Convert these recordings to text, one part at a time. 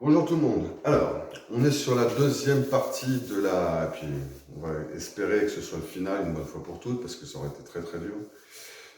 Bonjour tout le monde. Alors, on est sur la deuxième partie de la... Et puis, on va espérer que ce soit le final une bonne fois pour toutes, parce que ça aurait été très très dur.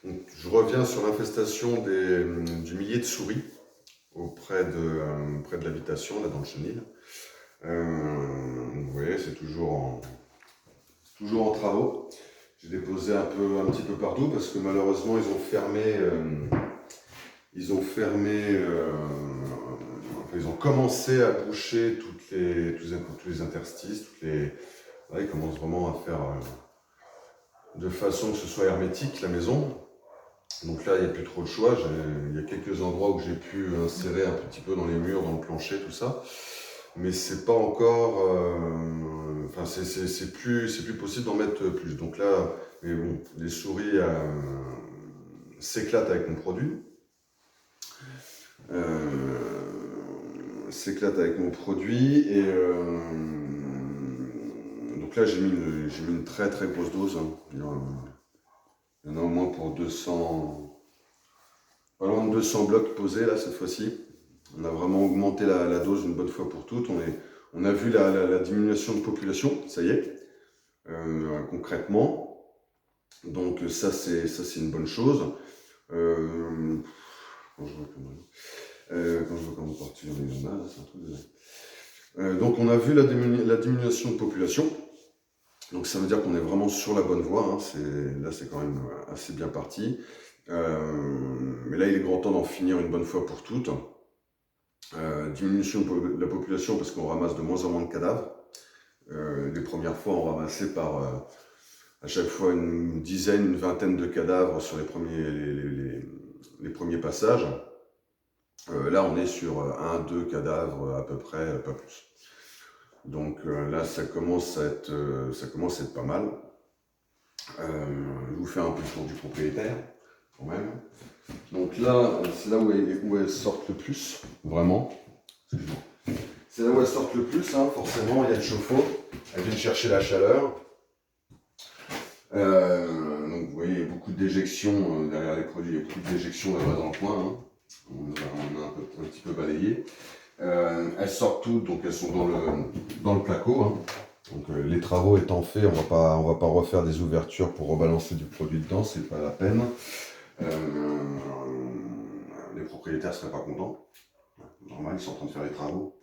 Donc, je reviens sur l'infestation du millier de souris près de l'habitation, là dans le chenil. Vous voyez, c'est toujours en travaux. J'ai déposé un petit peu partout, parce que malheureusement, ils ont commencé à boucher tous les interstices, là, ils commencent vraiment à faire de façon que ce soit hermétique la maison. Donc là, il n'y a plus trop de choix. Il y a quelques endroits où j'ai pu insérer un petit peu dans les murs, dans le plancher, tout ça. Mais c'est pas encore. Enfin, c'est plus possible d'en mettre plus. Donc là, mais bon, les souris s'éclatent avec mon produit. Et donc là j'ai mis une très très grosse dose, hein. Il y en a au moins pour 200, pas loin de 200 blocs posés là cette fois-ci. On a vraiment augmenté la dose une bonne fois pour toutes. On a vu la diminution de population, ça y est, concrètement. Donc ça c'est une bonne chose. Quand je vois comment partir, il y en a, c'est un truc de... donc on a vu la diminution de population. Donc ça veut dire qu'on est vraiment sur la bonne voie, hein. Là c'est quand même assez bien parti. Mais là il est grand temps d'en finir une bonne fois pour toutes. Diminution de la population parce qu'on ramasse de moins en moins de cadavres. Les premières fois on ramassait à chaque fois une dizaine, une vingtaine de cadavres sur les premiers passages. Là on est sur 1-2 cadavres à peu près, pas plus. Donc là, ça commence à être pas mal. Je vous fais un peu le tour du propriétaire, quand même. Donc là, c'est là où elles sortent le plus, vraiment. C'est là où elles sortent le plus, hein, forcément, il y a le chauffe-eau. Elles viennent chercher la chaleur. Donc vous voyez, il y a beaucoup de déjections derrière les produits, il y a beaucoup de déjections là-bas dans le coin, hein. On a un petit peu balayé. Elles sortent toutes, donc elles sont dans le placo, hein. Donc les travaux étant faits, on va pas refaire des ouvertures pour rebalancer du produit dedans, c'est pas la peine. Les propriétaires seraient pas contents. Normal, ils sont en train de faire les travaux.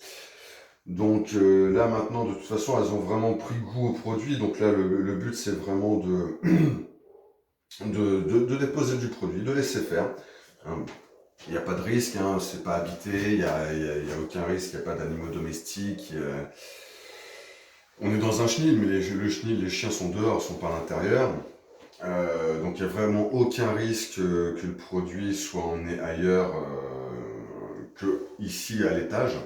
Donc là maintenant, de toute façon, elles ont vraiment pris goût au produit. Donc là, le but c'est vraiment de déposer du produit, de laisser faire. Il n'y a pas de risque, hein, c'est pas habité, il n'y a aucun risque, il n'y a pas d'animaux domestiques. On est dans un chenil, mais le chenil, les chiens sont dehors, sont pas à l'intérieur. Donc il n'y a vraiment aucun risque que le produit soit emmené ailleurs que ici à l'étage.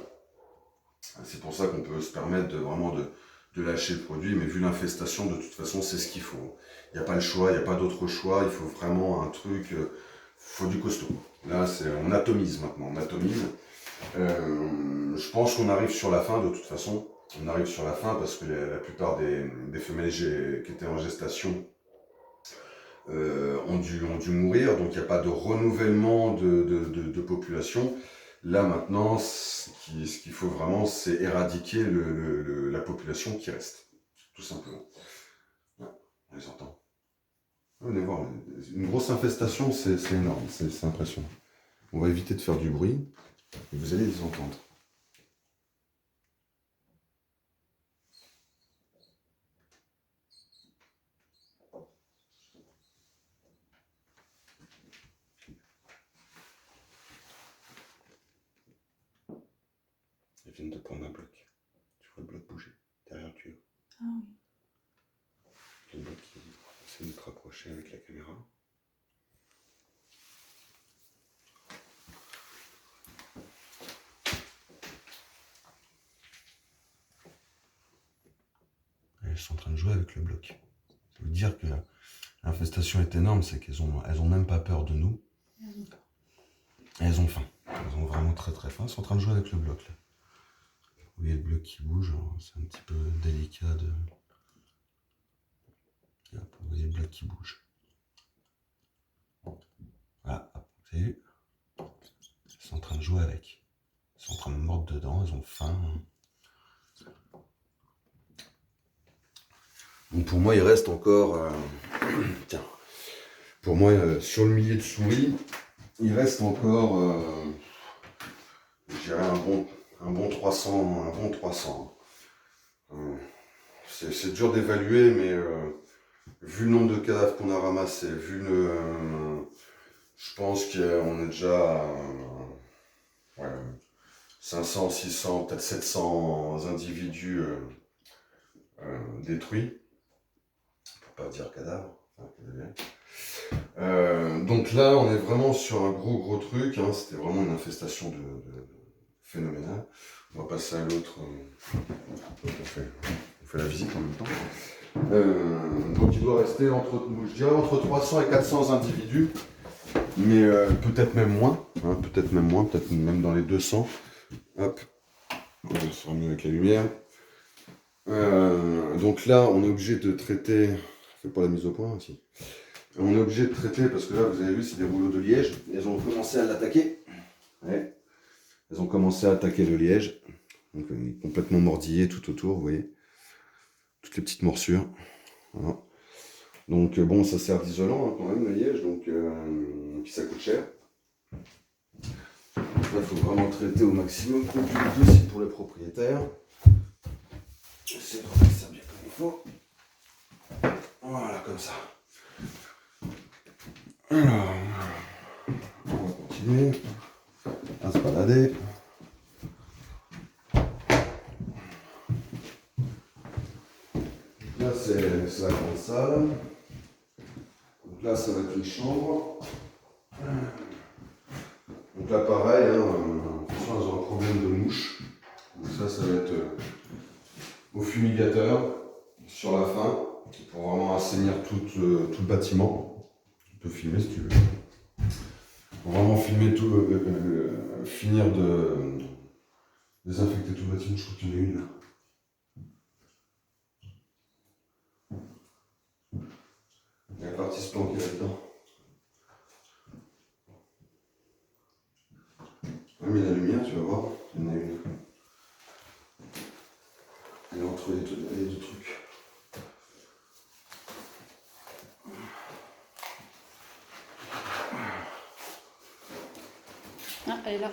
C'est pour ça qu'on peut se permettre de lâcher le produit, mais vu l'infestation, de toute façon, c'est ce qu'il faut. Il n'y a pas le choix, il n'y a pas d'autre choix, il faut vraiment un truc, il faut du costaud. Là, on atomise maintenant, on atomise. Je pense qu'on arrive sur la fin de toute façon. On arrive sur la fin parce que la plupart des femelles qui étaient en gestation ont dû mourir, donc il n'y a pas de renouvellement de population. Là maintenant, ce qu'il faut vraiment, c'est éradiquer la population qui reste, tout simplement. Ouais, on les entend. Venez voir, une grosse infestation, c'est énorme, c'est impressionnant. On va éviter de faire du bruit, et vous allez les entendre. Elles viennent de prendre un bloc. Tu vois le bloc bouger derrière le tuyau. Ah oui. Le bloc qui essaie de te rapprocher avec la caméra. Elles sont en train de jouer avec le bloc. Ça veut dire que l'infestation est énorme, c'est qu'elles ont même pas peur de nous. Et elles ont faim. Elles ont vraiment très très faim. Elles sont en train de jouer avec le bloc là. Vous voyez le bloc qui bouge, c'est un petit peu délicat de... Hop, vous voyez le bloc qui bouge. Voilà, hop, vous avez vu? Elles sont en train de jouer avec. Elles sont en train de mordre rentrent dedans, elles ont faim. Donc pour moi, il reste encore... tiens, pour moi, sur le millier de souris, il reste encore, je dirais, un bon 300. Un bon 300. C'est dur d'évaluer, mais vu le nombre de cadavres qu'on a ramassés, je pense qu'on est déjà à 500, 600, peut-être 700 individus détruits, pour pas dire cadavres. Donc là, on est vraiment sur un gros truc, hein. C'était vraiment une infestation phénoménale. On va passer à l'autre. On fait la visite en même temps. Donc il doit rester je dirais entre 300 et 400 individus, mais peut-être même moins, hein, peut-être même dans les 200. Hop, on sera mieux avec la lumière. Donc là, on est obligé de traiter. Je fais pas la mise au point aussi. On est obligé de traiter parce que là, vous avez vu, c'est des rouleaux de liège. Elles ont commencé à l'attaquer. Ouais. Elles ont commencé à attaquer le liège. Donc, complètement mordillé tout autour, vous voyez. Toutes les petites morsures. Voilà. Donc bon, ça sert d'isolant hein, quand même, le liège. Donc, puis ça coûte cher. Là, il faut vraiment traiter au maximum aussi pour les propriétaires. J'essaie de remettre ça bien comme il faut. Voilà, comme ça. Alors, on va continuer à se balader. Là, c'est la grande salle. Donc là, ça va être une chambre. Donc là, pareil, hein, elles ont un problème de mouche. Donc ça va être au fumigateur sur la fin pour vraiment assainir tout le bâtiment. Tu peux filmer si tu veux. Pour vraiment filmer tout, finir de désinfecter tout le bâtiment. Je crois qu'il y en a une là. Il est parti se planquer là-dedans. On met la lumière, tu vas voir. Il y en a une. Elle est entre les deux trucs. Ah, elle est là.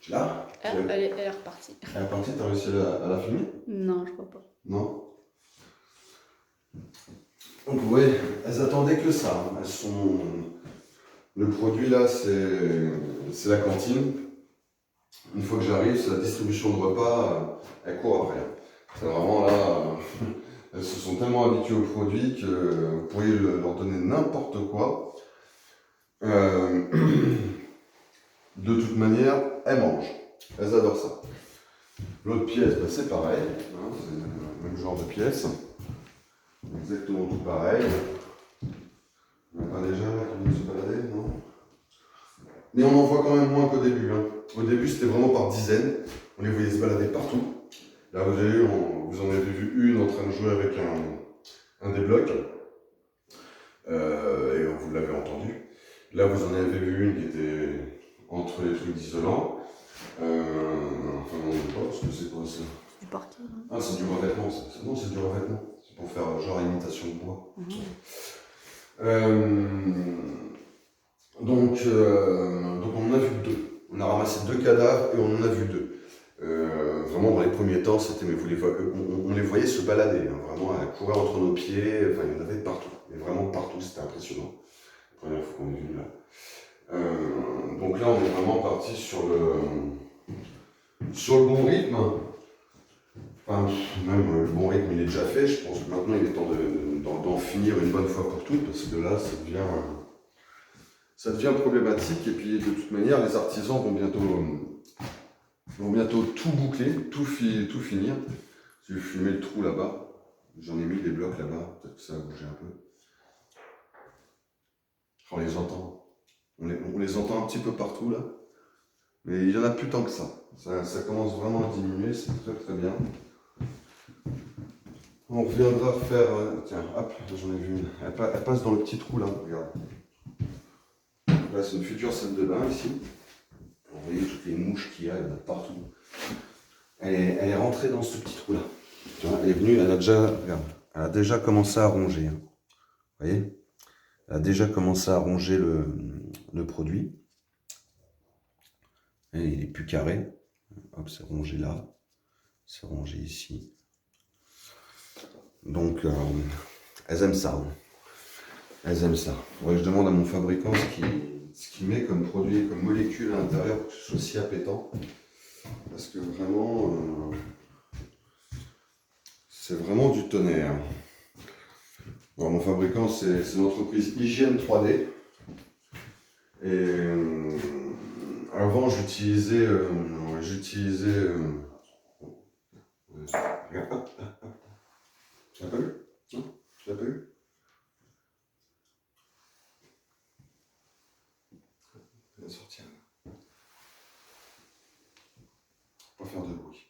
Là Elle est repartie. Elle est repartie, t'as réussi à la filmer? Non, je crois pas. Non. Donc oui, elles attendaient que ça. Elles sont... Le produit là, c'est la cantine. Une fois que j'arrive, c'est la distribution de repas. Elles courent après. C'est vraiment là... Elles se sont tellement habituées au produit que vous pourriez leur donner n'importe quoi. De toute manière, elles mangent. Elles adorent ça. L'autre pièce, bah, c'est pareil. Hein, c'est le même genre de pièce. Exactement tout pareil. On n'a pas déjà là qui viennent se balader, non? Mais on en voit quand même moins qu'au début. Hein. Au début, c'était vraiment par dizaines. On les voyait se balader partout. Là, vous avez vu, vous en avez vu une en train de jouer avec un des blocs. Et vous l'avez entendu. Là, vous en avez vu une qui était entre les trucs d'isolant. Enfin, non, pas, parce que c'est quoi ça? Du parquet, non? Ah, c'est du revêtement, ça. Non, c'est du revêtement. C'est pour faire genre imitation de bois. Donc on en a vu deux. On a ramassé 2 cadavres et on en a vu 2. Vraiment dans les premiers temps, c'était, mais on les voyait se balader, hein, vraiment elles couraient entre nos pieds, enfin il y en avait partout, mais vraiment partout, c'était impressionnant. La première fois qu'on est venu là. Donc là on est vraiment parti sur le bon rythme. Enfin, même le bon rythme il est déjà fait, je pense que maintenant il est temps d'en finir une bonne fois pour toutes, parce que là ça devient problématique, et puis de toute manière les artisans vont bientôt tout boucler, tout finir. Si je filmais le trou là-bas, j'en ai mis des blocs là-bas, peut-être que ça va bouger un peu. On les entend. On les entend un petit peu partout là. Mais il n'y en a plus tant que ça. Ça commence vraiment à diminuer, c'est très bien. On reviendra faire... tiens, hop, j'en ai vu une. Elle passe dans le petit trou là, regarde. Là, c'est une future salle de bain ici. Vous voyez toutes les mouches qu'il y a, il y en a partout. elle est rentrée dans ce petit trou-là. Tu vois, elle est venue, regarde, elle a déjà commencé à ronger. Hein. Vous voyez? Elle a déjà commencé à ronger le produit. Et il est plus carré. Hop, c'est rongé là. C'est rongé ici. Donc, elles aiment ça. Hein. Elles aiment ça. Ouais, je demande à mon fabricant ce qu'il met comme produit, comme molécule à l'intérieur pour que ce soit si appétant. Parce que vraiment, c'est vraiment du tonnerre. Alors, mon fabricant, c'est l'entreprise Hygiène 3D. Et avant, j'utilisais. Regarde. Tu l'as pas vu? Non? Tu l'as pas vu? Je vais la sortir là. Faut pas faire de bruit.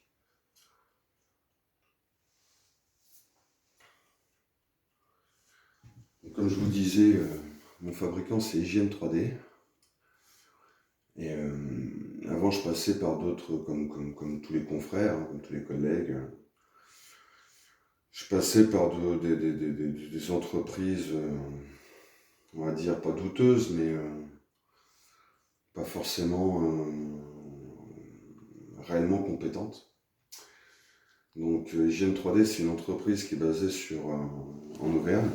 Donc, comme je vous disais, mon fabricant c'est Hygiène 3D. Et avant, je passais par d'autres, comme tous les confrères, hein, comme tous les collègues. Je passais par des entreprises, on va dire, pas douteuses, mais pas forcément réellement compétentes. Donc, Hygiène 3D, c'est une entreprise qui est basée en Auvergne.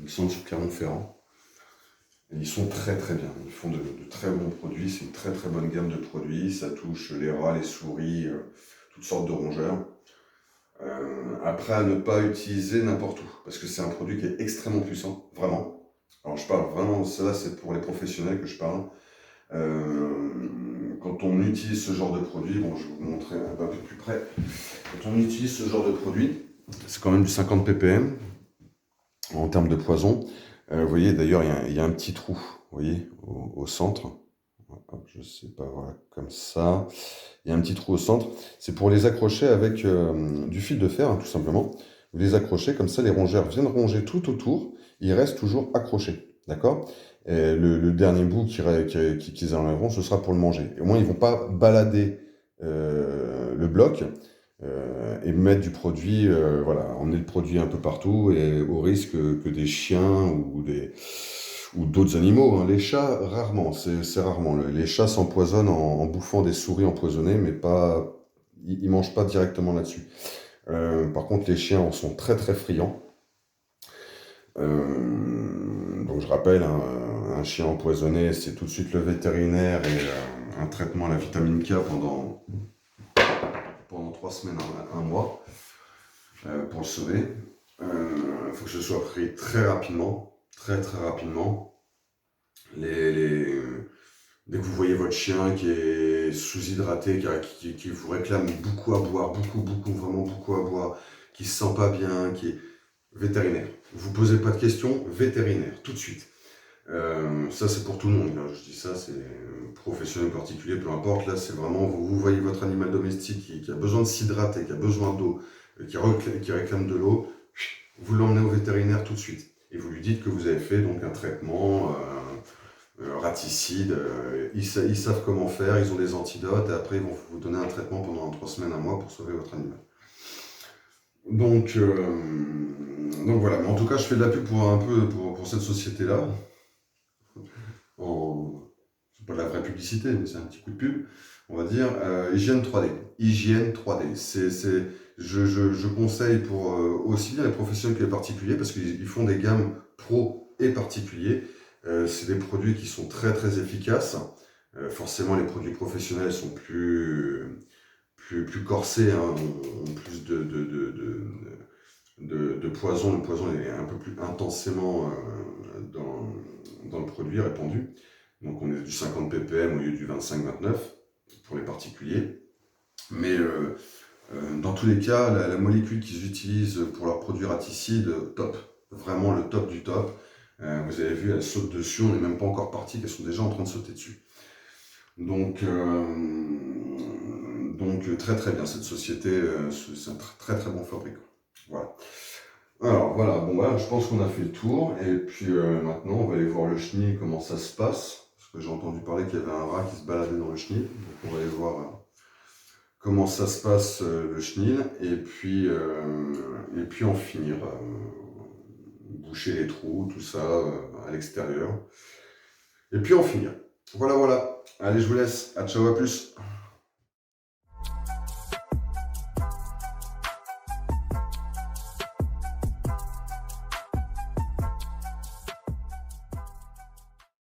Ils sont sur Clermont-Ferrand. Et ils sont très très bien. Ils font de très bons produits. C'est une très très bonne gamme de produits. Ça touche les rats, les souris, toutes sortes de rongeurs. Après, à ne pas utiliser n'importe où. Parce que c'est un produit qui est extrêmement puissant. Vraiment. Alors, je parle vraiment, ça c'est pour les professionnels que je parle. Quand on utilise ce genre de produit, bon, je vais vous montrer un peu plus près. Quand on utilise ce genre de produit, c'est quand même du 50 ppm en termes de poison. Vous voyez, d'ailleurs, il y a un petit trou, vous voyez, au centre. Hop, je sais pas, voilà, comme ça. Il y a un petit trou au centre. C'est pour les accrocher avec du fil de fer, hein, tout simplement. Vous les accrochez, comme ça, les rongeurs viennent ronger tout autour. Ils restent toujours accrochés, d'accord? Et le dernier bout qu'ils enlèveront, ce sera pour le manger. Et au moins, ils ne vont pas balader le bloc et mettre du produit, voilà, emmener le produit un peu partout et au risque que des chiens ou d'autres animaux. Hein. Les chats, rarement, c'est rarement. Les chats s'empoisonnent en bouffant des souris empoisonnées, mais pas, ils mangent pas directement là-dessus. Par contre, les chiens en sont très très friands. Donc je rappelle, un chien empoisonné, c'est tout de suite le vétérinaire et un traitement à la vitamine K pendant 3 semaines, un mois, pour le sauver. Il faut que ce soit pris très rapidement, très très rapidement. Dès que vous voyez votre chien qui est sous-hydraté, qui vous réclame beaucoup à boire, vraiment beaucoup à boire, qui se sent pas bien, qui est vétérinaire. Vous posez pas de questions, vétérinaire, tout de suite. Ça c'est pour tout le monde, hein. Je dis ça, c'est professionnel, particulier, peu importe. Là c'est vraiment, vous voyez votre animal domestique qui a besoin de s'hydrater, qui a besoin d'eau, qui réclame de l'eau, vous l'emmenez au vétérinaire tout de suite. Et vous lui dites que vous avez fait donc un traitement raticide, ils savent comment faire, ils ont des antidotes, et après ils vont vous donner un traitement pendant 3 semaines, un mois pour sauver votre animal. Donc voilà, mais en tout cas je fais de la pub pour cette société-là. C'est pas de la vraie publicité, mais c'est un petit coup de pub, on va dire. Hygiène 3D. Hygiène 3D. Je conseille pour aussi bien les professionnels que les particuliers, parce qu'ils font des gammes pro et particuliers. C'est des produits qui sont très très efficaces. Forcément, les produits professionnels sont plus corsés, hein, ont plus de poison. Le poison est un peu plus intensément dans le produit répandu. Donc on est du 50 ppm au lieu du 25-29 pour les particuliers. Mais dans tous les cas, la molécule qu'ils utilisent pour leurs produits raticides, top. Vraiment le top du top. Vous avez vu, elles sautent dessus, on n'est même pas encore parti, qu'elles sont déjà en train de sauter dessus. Donc très très bien cette société, c'est un très très bon fabricant. Voilà. Alors voilà, bon voilà, je pense qu'on a fait le tour, et puis maintenant on va aller voir le chenil, comment ça se passe, parce que j'ai entendu parler qu'il y avait un rat qui se baladait dans le chenil, donc on va aller voir comment ça se passe le chenil, et puis en finir. Boucher les trous, tout ça à l'extérieur. Et puis en finir. Voilà, voilà. Allez, je vous laisse. À ciao, à plus.